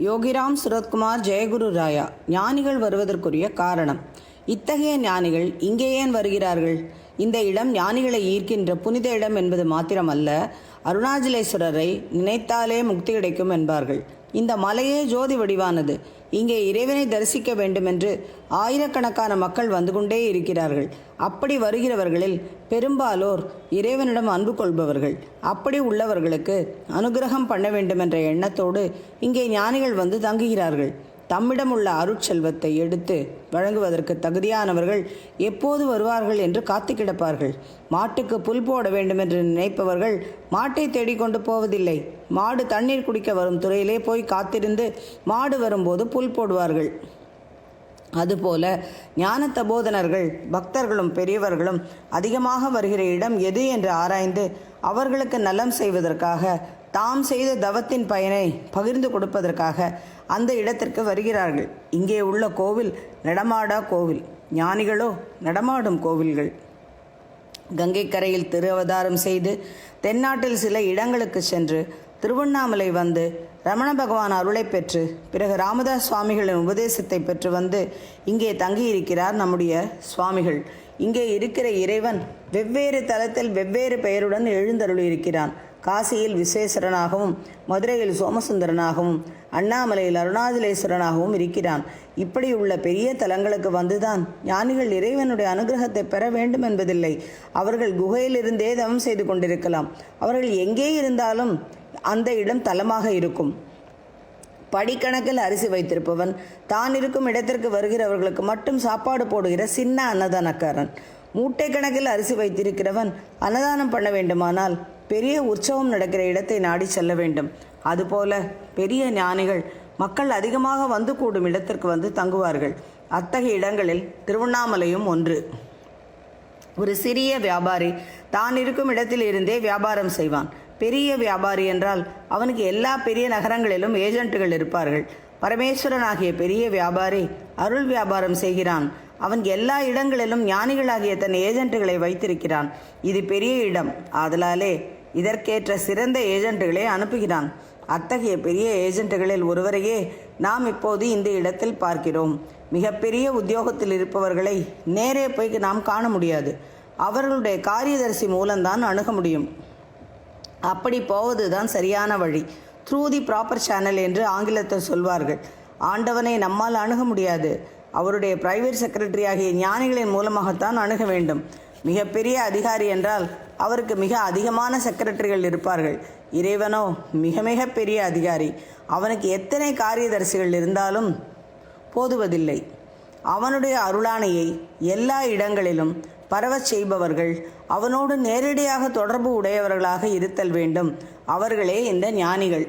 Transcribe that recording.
யோகிராம் சுரத்குமார் ஜெயகுரு ராயா. ஞானிகள் வருவதற்குரிய காரணம். இத்தகைய ஞானிகள் இங்கே ஏன் வருகிறார்கள்? இந்த இடம் ஞானிகளை ஈர்க்கின்ற புனித இடம் என்பது மாத்திரமல்ல, அருணாச்சலேஸ்வரரை நினைத்தாலே முக்தி கிடைக்கும் என்பார்கள். இந்த மலையே ஜோதி வடிவானது. இங்கே இறைவனை தரிசிக்க வேண்டுமென்று ஆயிரக்கணக்கான மக்கள் வந்து கொண்டே இருக்கிறார்கள். அப்படி வருகிறவர்களில் பெரும்பாலோர் இறைவனிடம் அன்பு கொள்பவர்கள். அப்படி உள்ளவர்களுக்கு அனுகிரகம் பண்ண வேண்டுமென்ற எண்ணத்தோடு இங்கே ஞானிகள் வந்து தங்குகிறார்கள். தம்மிடம் உள்ள அருட்செல்வத்தை எடுத்து வழங்குவதற்கு தகுதியானவர்கள் எப்போது வருவார்கள் என்று காத்து கிடப்பார்கள். மாட்டுக்கு புல் போட வேண்டுமென்று நினைப்பவர்கள் மாட்டை தேடிக்கொண்டு போவதில்லை. மாடு தண்ணீர் குடிக்க வரும் துறையிலே போய் காத்திருந்து மாடு வரும்போது புல் போடுவார்கள். அதுபோல ஞான தபோதனர்கள், பக்தர்களும் பெரியவர்களும் அதிகமாக வருகிற இடம் எது என்று ஆராய்ந்து அவர்களுக்கு நலம் செய்வதற்காக, தாம் செய்த தவத்தின் பயனை பகிர்ந்து கொடுப்பதற்காக அந்த இடத்திற்கு வருகிறார்கள். இங்கே உள்ள கோவில் நடமாடா கோவில், ஞானிகளோ நடமாடும் கோவில்கள். கங்கை கரையில் திரு அவதாரம் செய்து தென்னாட்டில் சில இடங்களுக்கு சென்று திருவண்ணாமலை வந்து ரமண பகவான் அருளை பெற்று பிறகு ராமதாஸ் சுவாமிகளின் உபதேசத்தை பெற்று வந்து இங்கே தங்கியிருக்கிறார் நம்முடைய சுவாமிகள். இங்கே இருக்கிற இறைவன் வெவ்வேறு தலத்தில் வெவ்வேறு பெயருடன் எழுந்தருளி இருக்கிறான். காசியில் விஸ்வேஸ்வரனாகவும், மதுரையில் சோமசுந்தரனாகவும், அண்ணாமலையில் அருணாச்சலேஸ்வரனாகவும் இருக்கிறான். இப்படி உள்ள பெரிய தலங்களுக்கு வந்துதான் ஞானிகள் இறைவனுடைய அனுகிரகத்தை பெற வேண்டும் என்பதில்லை. அவர்கள் குகையிலிருந்தே தவம் செய்து கொண்டிருக்கலாம். அவர்கள் எங்கே இருந்தாலும் அந்த இடம் தலமாக இருக்கும். படிக்கணக்கில் அரிசி வைத்திருப்பவன் தான் இருக்கும் இடத்திற்கு வருகிறவர்களுக்கு மட்டும் சாப்பாடு போடுகிற சின்ன அன்னதானக்காரன். மூட்டை கணக்கில் அரிசி வைத்திருக்கிறவன் அன்னதானம் பண்ண வேண்டுமானால் பெரிய உற்சவம் நடக்கிற இடத்தை நாடி செல்ல வேண்டும். அதுபோல பெரிய ஞானிகள் மக்கள் அதிகமாக வந்து கூடும் இடத்திற்கு வந்து தங்குவார்கள். அத்தகைய இடங்களில் திருவண்ணாமலையும் ஒன்று. ஒரு சிறிய வியாபாரி தான் இருக்கும் இடத்தில் இருந்தே வியாபாரம் செய்வான். பெரிய வியாபாரி என்றால் அவனுக்கு எல்லா பெரிய நகரங்களிலும் ஏஜென்ட்டுகள் இருப்பார்கள். பரமேஸ்வரன் ஆகிய பெரிய வியாபாரி அருள் வியாபாரம் செய்கிறான். அவன் எல்லா இடங்களிலும் ஞானிகளாகிய தன் ஏஜென்ட்டுகளை வைத்திருக்கிறான். இது பெரிய இடம், ஆதலாலே இதற்கேற்ற சிறந்த ஏஜென்ட்டுகளை அனுப்புகிறான். அத்தகைய பெரிய ஏஜென்ட்டுகளில் ஒருவரையே நாம் இப்போது இந்த இடத்தில் பார்க்கிறோம். மிகப்பெரிய உத்தியோகத்தில் இருப்பவர்களை நேரே போய் நாம் காண முடியாது. அவர்களுடைய காரியதர்சி மூலம்தான் அணுக முடியும். அப்படி போவதுதான் சரியான வழி. த்ரூ தி ப்ராப்பர் சேனல் என்று ஆங்கிலத்தில் சொல்வார்கள். ஆண்டவனை நம்மால் அணுக முடியாது. அவருடைய பிரைவேட் செக்ரட்டரி ஆகிய ஞானிகளின் மூலமாகத்தான் அணுக வேண்டும். மிகப்பெரிய அதிகாரி என்றால் அவருக்கு மிக அதிகமான செக்ரட்டரிகள் இருப்பார்கள். இறைவனோ மிக மிக பெரிய அதிகாரி. அவனுக்கு எத்தனை காரியதரிசிகள் இருந்தாலும் போதுவதில்லை. அவனுடைய அருளாணையை எல்லா இடங்களிலும் பரவச் செய்பவர்கள் அவனோடு நேரடியாக தொடர்பு உடையவர்களாக இருத்தல் வேண்டும். அவர்களே இந்த ஞானிகள்.